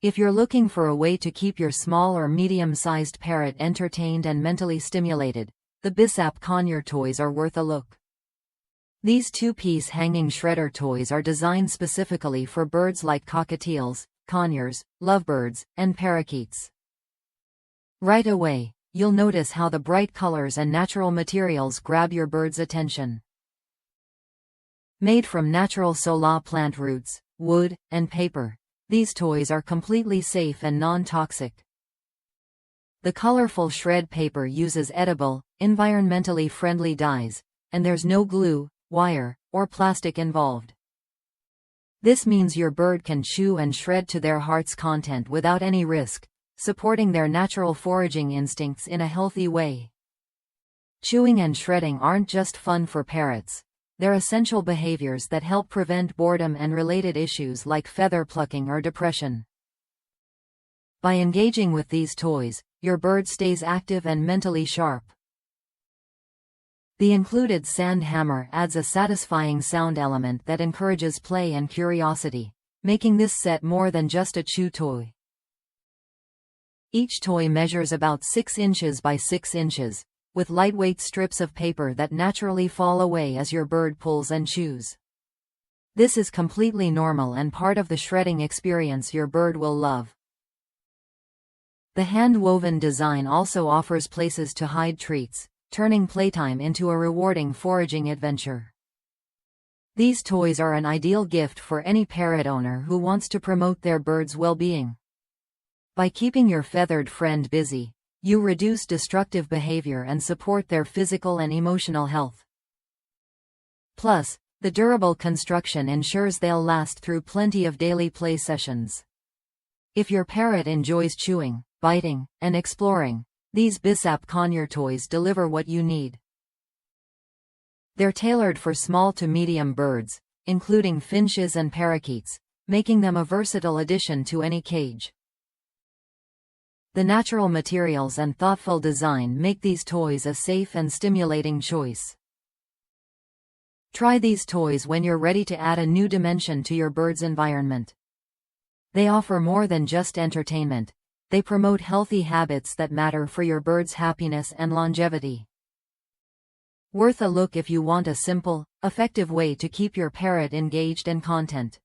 If you're looking for a way to keep your small or medium-sized parrot entertained and mentally stimulated, the Bissap Conure toys are worth a look. These two-piece hanging shredder toys are designed specifically for birds like cockatiels, conures, lovebirds, and parakeets. Right away, you'll notice how the bright colors and natural materials grab your bird's attention. Made from natural Sola plant roots, wood, and paper, these toys are completely safe and non-toxic. The colorful shred paper uses edible, environmentally friendly dyes, and there's no glue, wire, or plastic involved. This means your bird can chew and shred to their heart's content without any risk, supporting their natural foraging instincts in a healthy way. Chewing and shredding aren't just fun for parrots. They're essential behaviors that help prevent boredom and related issues like feather plucking or depression. By engaging with these toys, your bird stays active and mentally sharp. The included sand hammer adds a satisfying sound element that encourages play and curiosity, making this set more than just a chew toy. Each toy measures about 6 inches by 6 inches, with lightweight strips of paper that naturally fall away as your bird pulls and chews. This is completely normal and part of the shredding experience your bird will love. The hand-woven design also offers places to hide treats, turning playtime into a rewarding foraging adventure. These toys are an ideal gift for any parrot owner who wants to promote their bird's well-being. By keeping your feathered friend busy, you reduce destructive behavior and support their physical and emotional health. Plus, the durable construction ensures they'll last through plenty of daily play sessions. If your parrot enjoys chewing, biting, and exploring, these Bissap Conure toys deliver what you need. They're tailored for small to medium birds, including finches and parakeets, making them a versatile addition to any cage. The natural materials and thoughtful design make these toys a safe and stimulating choice. Try these toys when you're ready to add a new dimension to your bird's environment. They offer more than just entertainment. They promote healthy habits that matter for your bird's happiness and longevity. Worth a look if you want a simple, effective way to keep your parrot engaged and content.